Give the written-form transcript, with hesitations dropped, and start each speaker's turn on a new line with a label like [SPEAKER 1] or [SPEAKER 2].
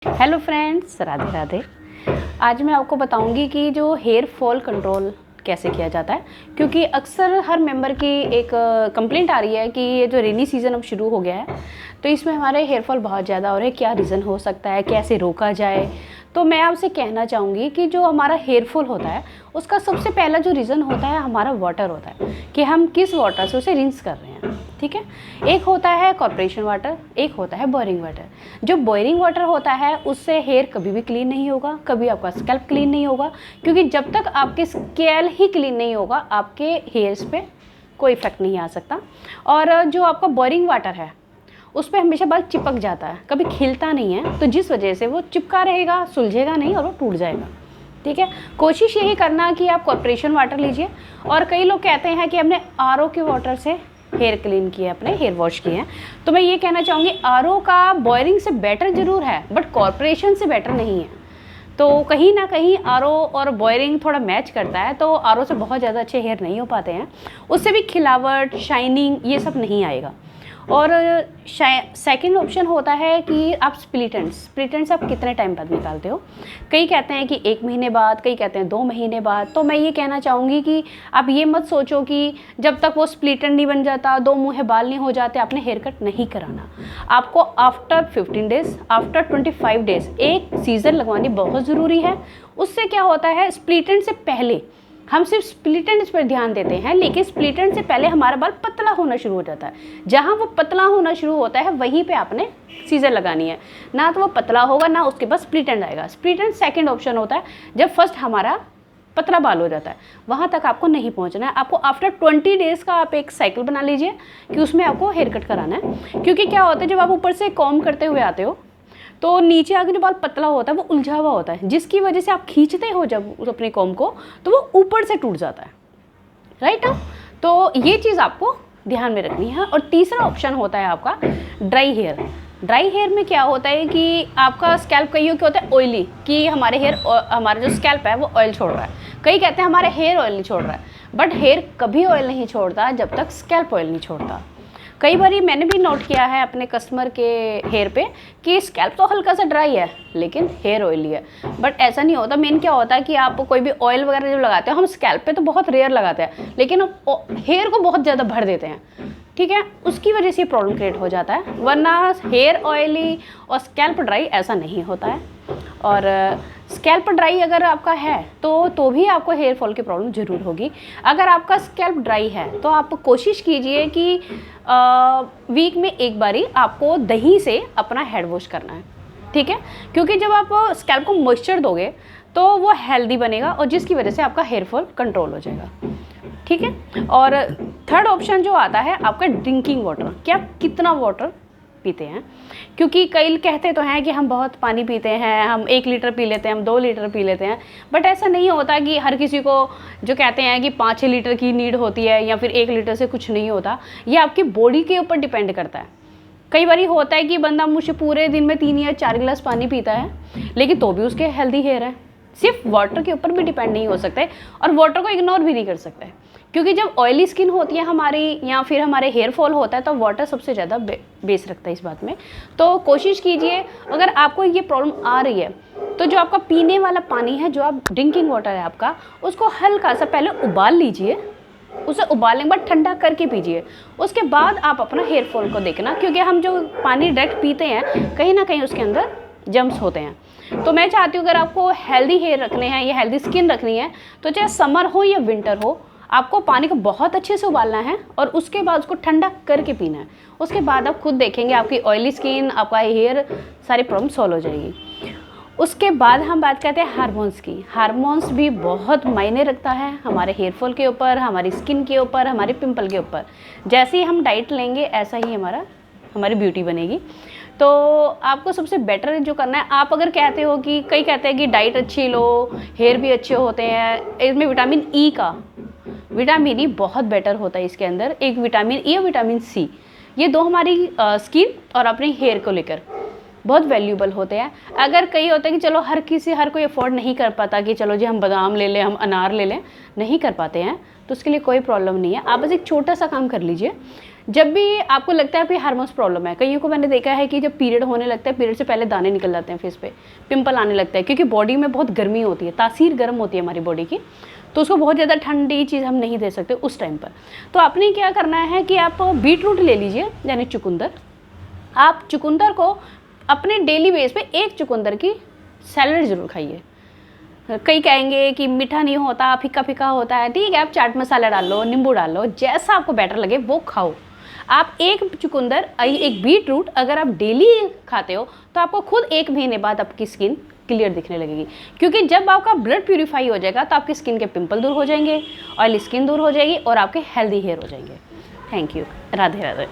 [SPEAKER 1] Hello friends, Radhe Radhe. आज मैं आपको बताऊंगी कि जो हेयर फॉल कंट्रोल कैसे किया जाता है, क्योंकि अक्सर हर मेंबर की एक कंप्लेंट आ रही है कि ये जो रेनी सीज़न अब शुरू हो गया है तो इसमें हमारे हेयर फॉल बहुत ज़्यादा हो रहा है। क्या रीज़न हो सकता है, कैसे रोका जाए। तो मैं आपसे कहना चाहूँगी कि जो हमारा हेयर फॉल होता है उसका सबसे पहला जो रीज़न होता है हमारा वाटर होता है कि हम किस वाटर से उसे रिंस कर रहे हैं। ठीक है, एक होता है कॉर्पोरेशन वाटर, एक होता है बोरिंग वाटर। जो बोरिंग वाटर होता है उससे हेयर कभी भी क्लीन नहीं होगा, कभी आपका स्कैल्प क्लीन नहीं होगा, क्योंकि जब तक आपके स्कैल ही क्लीन नहीं होगा आपके हेयर्स पे कोई इफेक्ट नहीं आ सकता। और जो आपका बोरिंग वाटर है उस पर हमेशा बाल चिपक जाता है, कभी खिलता नहीं है, तो जिस वजह से वो चिपका रहेगा, सुलझेगा नहीं और वो टूट जाएगा। ठीक है, कोशिश यही करना कि आप कॉर्पोरेशन वाटर लीजिए। और कई लोग कहते हैं कि हमने आरओ के वाटर से हेयर क्लीन किए, अपने हेयर वॉश किए हैं, तो मैं ये कहना चाहूँगी आरओ का बॉयरिंग से बेटर ज़रूर है बट कॉर्पोरेशन से बेटर नहीं है। तो कहीं ना कहीं आरओ और बॉयरिंग थोड़ा मैच करता है, तो आरओ से बहुत ज़्यादा अच्छे हेयर नहीं हो पाते हैं, उससे भी खिलावट, शाइनिंग ये सब नहीं आएगा। और सेकंड ऑप्शन होता है कि आप स्प्लिटेंट्स आप कितने टाइम बाद निकालते हो। कई कहते हैं कि 1 महीने बाद, कई कहते हैं 2 महीने बाद। तो मैं ये कहना चाहूँगी कि आप ये मत सोचो कि जब तक वो स्प्लिटेंट नहीं बन जाता, 2 मुँहे बाल नहीं हो जाते, आपने हेयर कट नहीं कराना। आपको आफ्टर 15 डेज़, आफ्टर 25 डेज़ एक सीज़र लगवानी बहुत ज़रूरी है। उससे क्या होता है, स्प्लिटेंट से पहले हम सिर्फ स्प्लिटेंट्स पर ध्यान देते हैं, लेकिन स्प्लिटेंट से पहले हमारा बाल पतला होना शुरू हो जाता है। जहाँ वो पतला होना शुरू होता है वहीं पे आपने सीजर लगानी है, ना तो वो पतला होगा ना उसके बाद स्प्लिटेंट आएगा। स्प्लिटेंट सेकंड ऑप्शन होता है, जब फर्स्ट हमारा पतला बाल हो जाता है वहाँ तक आपको नहीं पहुँचना है। आपको आफ्टर 20 डेज़ का आप एक साइकिल बना लीजिए कि उसमें आपको हेयर कट कराना है। क्योंकि क्या होता है, जब आप ऊपर से कॉम्ब करते हुए आते हो तो नीचे आगे जो बाल पतला होता है वो उलझा हुआ होता है, जिसकी वजह से आप खींचते हो जब उस अपने कॉम्ब को तो वो ऊपर से टूट जाता है, राइट ना। तो ये चीज़ आपको ध्यान में रखनी है। और तीसरा ऑप्शन होता है आपका ड्राई हेयर। ड्राई हेयर में क्या होता है कि आपका स्कैल्प कईयों के होता है ऑयली, कि हमारे हेयर, हमारा जो स्कैल्प है वो ऑयल छोड़ रहा है। कई कहते हैं हमारे हेयर ऑयल नहीं छोड़ रहा है, बट हेयर कभी ऑयल नहीं छोड़ता जब तक स्कैल्प ऑयल नहीं छोड़ता। कई बार मैंने भी नोट किया है अपने कस्टमर के हेयर पे कि स्कैल्प तो हल्का सा ड्राई है लेकिन हेयर ऑयली है, बट ऐसा नहीं होता। मेन क्या होता है कि आप कोई भी ऑयल वगैरह जब लगाते हो, हम स्कैल्प पे तो बहुत रेयर लगाते हैं लेकिन हेयर को बहुत ज़्यादा भर देते हैं, ठीक है, उसकी वजह से प्रॉब्लम क्रिएट हो जाता है। वरना हेयर ऑयली और स्कैल्प ड्राई ऐसा नहीं होता है। और स्कैल्प ड्राई अगर आपका है तो भी आपको हेयर फॉल की प्रॉब्लम ज़रूर होगी। अगर आपका स्कैल्प ड्राई है तो आप कोशिश कीजिए कि वीक में एक बारी आपको दही से अपना हेड वॉश करना है, ठीक है, क्योंकि जब आप स्कैल्प को मॉइस्चर दोगे तो वो हेल्दी बनेगा और जिसकी वजह से आपका हेयर फॉल कंट्रोल हो जाएगा, ठीक है। और थर्ड ऑप्शन जो आता है आपका ड्रिंकिंग वाटर, कि आप कितना वाटर पीते हैं। क्योंकि कई कहते तो हैं कि हम बहुत पानी पीते हैं, हम 1 लीटर पी लेते हैं, हम 2 लीटर पी लेते हैं, बट ऐसा नहीं होता कि हर किसी को जो कहते हैं कि 5-6 लीटर की नीड होती है या फिर 1 लीटर से कुछ नहीं होता। ये आपकी बॉडी के ऊपर डिपेंड करता है। कई बार होता है कि बंदा मुझसे पूरे दिन में 3 या 4 गिलास पानी पीता है लेकिन तो भी उसके हेल्दी हेयर है। सिर्फ वाटर के ऊपर भी डिपेंड नहीं हो सकते और वाटर को इग्नोर भी नहीं कर सकते, क्योंकि जब ऑयली स्किन होती है हमारी या फिर हमारे हेयर फॉल होता है तो वाटर सबसे ज़्यादा बेस रखता है इस बात में। तो कोशिश कीजिए, अगर आपको ये प्रॉब्लम आ रही है तो जो आपका पीने वाला पानी है, जो आप ड्रिंकिंग वाटर है आपका, उसको हल्का सा पहले उबाल लीजिए, उसे उबालने के बाद ठंडा करके पीजिए। उसके बाद आप अपना हेयर फॉल को देखना, क्योंकि हम जो पानी डायरेक्ट पीते हैं कहीं ना कहीं उसके अंदर जम्स होते हैं। तो मैं चाहती हूँ अगर आपको हेल्दी हेयर रखने हैं या हेल्दी स्किन रखनी है तो चाहे समर हो या विंटर हो, आपको पानी को बहुत अच्छे से उबालना है और उसके बाद उसको ठंडा करके पीना है। उसके बाद आप खुद देखेंगे आपकी ऑयली स्किन, आपका हेयर, सारी प्रॉब्लम सॉल्व हो जाएगी। उसके बाद हम बात करते हैं हार्मोन्स की। हार्मोन्स भी बहुत मायने रखता है हमारे हेयर फॉल के ऊपर, हमारी स्किन के ऊपर, हमारे पिंपल के ऊपर। जैसे ही हम डाइट लेंगे ऐसा ही हमारी ब्यूटी बनेगी। तो आपको सबसे बेटर जो करना है, आप अगर कहते हो कि कई कहते हैं कि डाइट अच्छी लो, हेयर भी अच्छे होते हैं, इसमें विटामिन ई बहुत बेटर होता है इसके अंदर। एक विटामिन ई और विटामिन सी, ये 2 हमारी स्किन और अपने हेयर को लेकर बहुत वैल्यूबल होते हैं। अगर कई होता है कि चलो हर कोई अफोर्ड नहीं कर पाता कि चलो जी हम बादाम ले लें, हम अनार ले लें, नहीं कर पाते हैं, तो उसके लिए कोई प्रॉब्लम नहीं है। आप बस एक छोटा सा काम कर लीजिए, जब भी आपको लगता है कि हार्मोन्स प्रॉब्लम है, कईयों को मैंने देखा है कि जब पीरियड होने लगता है, पीरियड से पहले दाने निकल जाते हैं फेस पे, पिंपल आने लगता है, क्योंकि बॉडी में बहुत गर्मी होती है, तासीर गर्म होती है हमारी बॉडी की, तो उसको बहुत ज़्यादा ठंडी चीज़ हम नहीं दे सकते उस टाइम पर। तो आपने क्या करना है कि आप बीट रूट ले लीजिए, यानी चुकंदर। आप चुकंदर को अपने डेली बेस पे एक चुकंदर की सैलड ज़रूर खाइए। कई कहेंगे कि मीठा नहीं होता, फीका फीका होता है, ठीक है, आप चाट मसाला डाल लो, नींबू डाल लो, जैसा आपको बेटर लगे वो खाओ। आप एक चुकंदर, एक बीट रूट अगर आप डेली खाते हो तो आपको खुद 1 महीने बाद आपकी स्किन क्लियर दिखने लगेगी, क्योंकि जब आपका ब्लड प्यूरिफाई हो जाएगा तो आपकी स्किन के पिंपल दूर हो जाएंगे, ऑयल स्किन दूर हो जाएगी और आपके हेल्दी हेयर हो जाएंगे। Thank you. राधे राधे।